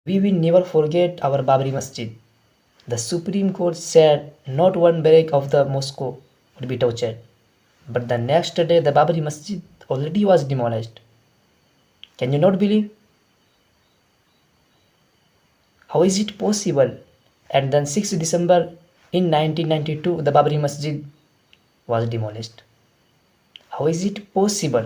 We will never forget our Babri Masjid. The Supreme Court said not one barrack of the Moscow would be touched. But the next day the Babri Masjid already was demolished. Can you not believe? How is it possible? And then 6th December in 1992 the Babri Masjid was demolished. How is it possible?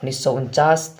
1949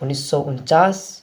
1949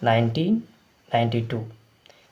1992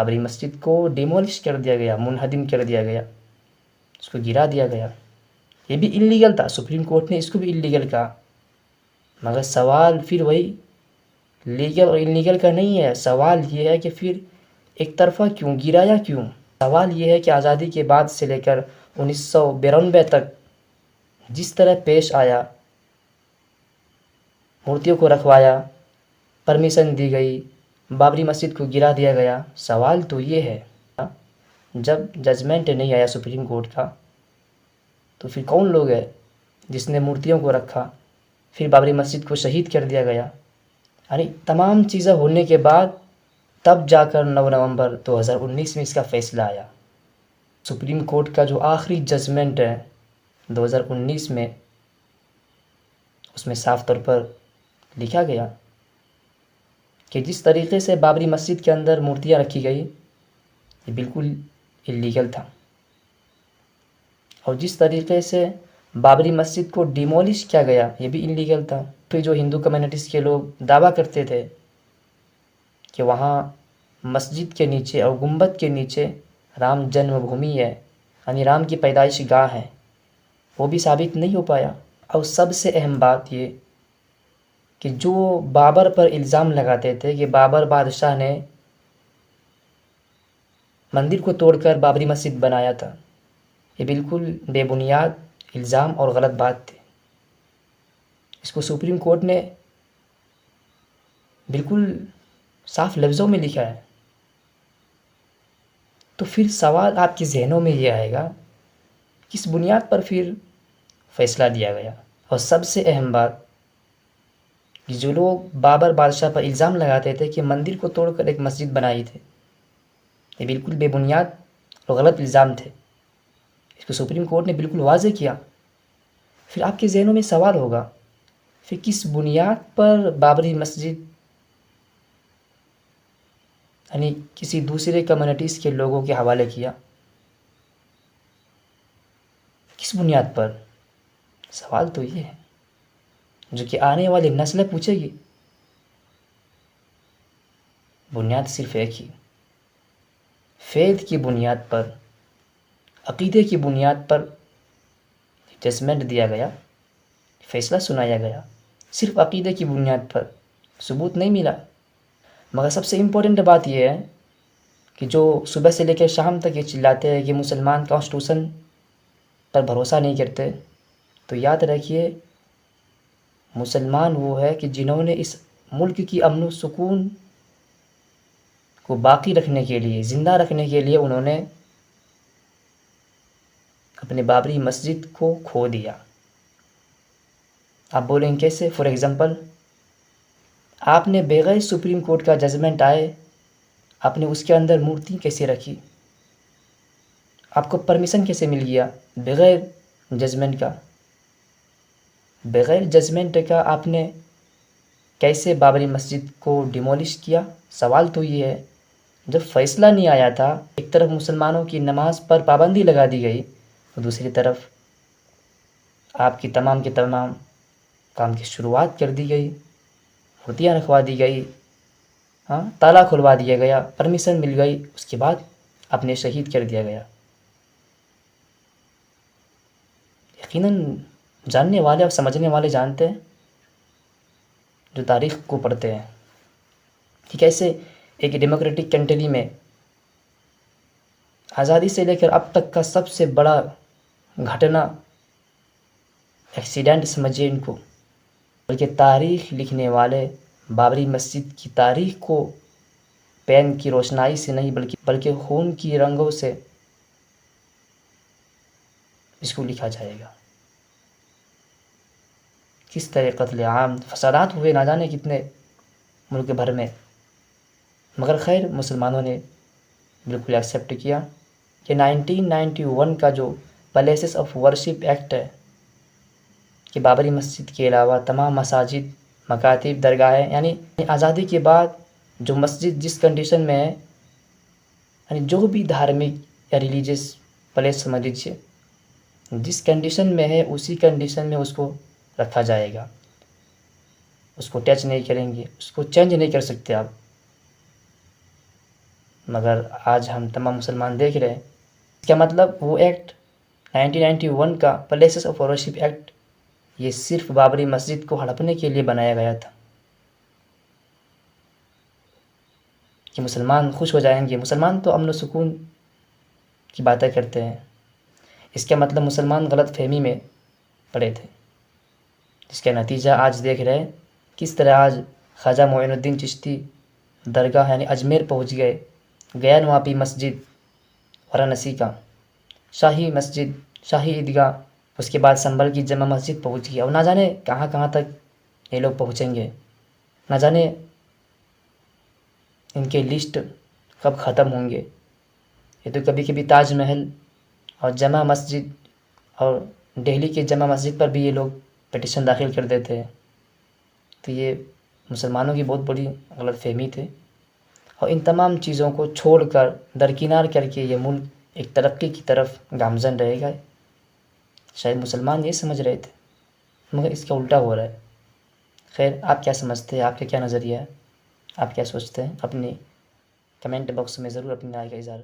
Babri مسجد کو demolish کر دیا گیا، منہدم کر دیا گیا، اس کو گرا دیا گیا. یہ بھی انلیگل تھا، سپریم کورٹ نے اس کو بھی انلیگل کہا. مگر سوال پھر وہی لیگل اور انلیگل کا نہیں ہے، سوال یہ ہے کہ پھر ایک طرفہ کیوں گرایا کیوں؟ سوال یہ ہے کہ آزادی کے بعد سے لے کر 1992 تک جس طرح پیش آیا، مورتیوں کو رکھوایا، پرمیشن دی گئی، بابری مسجد کو گرا دیا گیا. سوال تو یہ ہے جب ججمنٹ نہیں آیا سپریم کورٹ کا تو پھر کون لوگ ہے جس نے مورتیوں کو رکھا، پھر بابری مسجد کو شہید کر دیا گیا؟ یعنی تمام چیزیں ہونے کے بعد تب جا کر 9 نومبر 2019 میں اس کا فیصلہ آیا. سپریم کورٹ کا جو آخری ججمنٹ ہے 2019 میں، اس میں صاف طور پر لکھا گیا کہ جس طریقے سے بابری مسجد کے اندر مورتیاں رکھی گئی یہ بالکل انلیگل تھا، اور جس طریقے سے بابری مسجد کو ڈیمولش کیا گیا یہ بھی انلیگل تھا. پھر جو ہندو کمیونٹیز کے لوگ دعویٰ کرتے تھے کہ وہاں مسجد کے نیچے اور گنبد کے نیچے رام جنم بھومی ہے، یعنی رام کی پیدائش گاہ ہے، وہ بھی ثابت نہیں ہو پایا. اور سب سے اہم بات یہ کہ جو بابر پر الزام لگاتے تھے کہ بابر بادشاہ نے مندر کو توڑ کر بابری مسجد بنایا تھا، یہ بالکل بے بنیاد الزام اور غلط بات تھی. اس کو سپریم کورٹ نے بالکل صاف لفظوں میں لکھا ہے. تو پھر سوال آپ کے ذہنوں میں یہ آئے گا کس بنیاد پر پھر فیصلہ دیا گیا؟ اور سب سے اہم بات کہ جو لوگ بابر بادشاہ پر الزام لگاتے تھے کہ مندر کو توڑ کر ایک مسجد بنائی تھے، یہ بالکل بے بنیاد اور غلط الزام تھے. اس کو سپریم کورٹ نے بالکل واضح کیا. پھر آپ کے ذہنوں میں سوال ہوگا پھر کس بنیاد پر بابری مسجد یعنی کسی دوسرے کمیونٹیز کے لوگوں کے حوالے کیا؟ کس بنیاد پر؟ سوال تو یہ ہے جو کہ آنے والی نسلیں پوچھے گی. بنیاد صرف ایک ہی، فیتھ کی بنیاد پر، عقیدے کی بنیاد پر ججمنٹ دیا گیا، فیصلہ سنایا گیا. صرف عقیدے کی بنیاد پر ثبوت نہیں ملا. مگر سب سے امپورٹنٹ بات یہ ہے کہ جو صبح سے لے کے شام تک یہ چلاتے ہیں کہ مسلمان کانسٹیٹیوشن پر بھروسہ نہیں کرتے، تو یاد رکھیے مسلمان وہ ہے کہ جنہوں نے اس ملک کی امن و سکون کو باقی رکھنے کے لیے، زندہ رکھنے کے لیے انہوں نے اپنے بابری مسجد کو کھو دیا. آپ بولیں کیسے؟ فار ایگزامپل آپ نے بغیر سپریم کورٹ کا ججمنٹ آئے آپ نے اس کے اندر مورتی کیسے رکھی؟ آپ کو پرمیشن کیسے مل گیا بغیر ججمنٹ کا؟ بغیر ججمنٹ کا آپ نے کیسے بابری مسجد کو ڈیمولش کیا؟ سوال تو یہ ہے جب فیصلہ نہیں آیا تھا، ایک طرف مسلمانوں کی نماز پر پابندی لگا دی گئی، اور دوسری طرف آپ کی تمام کے تمام کام کی شروعات کر دی گئی، مورتیاں رکھوا دی گئی، تالا کھلوا دیا گیا، پرمیشن مل گئی، اس کے بعد اپنے شہید کر دیا گیا. یقیناً جاننے والے اور سمجھنے والے جانتے ہیں جو تاریخ کو پڑھتے ہیں کہ کیسے ایک ڈیموکریٹک کنٹری میں آزادی سے لے کر اب تک کا سب سے بڑا گھٹنا، ایکسیڈنٹ سمجھیے ان کو، بلکہ تاریخ لکھنے والے بابری مسجد کی تاریخ کو پین کی روشنائی سے نہیں بلکہ خون کی رنگوں سے اس کو لکھا جائے گا. کس طرح قتل عام، فسادات ہوئے نہ جانے کتنے ملک بھر میں، مگر خیر مسلمانوں نے بالکل ایکسیپٹ کیا کہ 1991 کا جو پلیسز آف ورشپ ایکٹ ہے کہ بابری مسجد کے علاوہ تمام مساجد، مکاتب، درگاہیں، یعنی آزادی کے بعد جو مسجد جس کنڈیشن میں ہے، یعنی جو بھی دھارمک یا ریلیجیس پلیس سمجھ لیجیے جس کنڈیشن میں ہے اسی کنڈیشن میں اس کو رکھا جائے گا. اس کو ٹچ نہیں کریں گے، اس کو چینج نہیں کر سکتے آپ. مگر آج ہم تمام مسلمان دیکھ رہے ہیں۔ اس کا مطلب وہ ایکٹ 1991 کا پلیسز آف ورشپ ایکٹ یہ صرف بابری مسجد کو ہڑپنے کے لیے بنایا گیا تھا کہ مسلمان خوش ہو جائیں گے۔ مسلمان تو امن و سکون کی باتیں کرتے ہیں، اس کا مطلب مسلمان غلط فہمی میں پڑے تھے، جس کا نتیجہ آج دیکھ رہے ہیں کس طرح آج خواجہ معین الدین چشتی درگاہ یعنی اجمیر پہنچ گئے، گیا نواپی مسجد وارانسی کا شاہی مسجد، شاہی عیدگاہ، اس کے بعد سنبھل کی جامع مسجد پہنچ گیا، اور نہ جانے کہاں کہاں تک یہ لوگ پہنچیں گے، نہ جانے ان کے لسٹ کب ختم ہوں گے۔ یہ تو کبھی کبھی تاج محل اور جامع مسجد اور دہلی کے جامع مسجد پر بھی یہ لوگ پٹیشن داخل کر دیتے ہیں۔ تو یہ مسلمانوں کی بہت بڑی غلط فہمی تھی، اور ان تمام چیزوں کو چھوڑ کر درکنار کر کے یہ ملک ایک ترقی کی طرف گامزن رہے گا، شاید مسلمان یہ سمجھ رہے تھے، مگر اس کا الٹا ہو رہا ہے۔ خیر، آپ کیا سمجھتے ہیں؟ آپ کا کیا نظریہ ہے؟ آپ کیا سوچتے ہیں؟ اپنی کمنٹ باکس میں ضرور اپنی رائے کا اظہار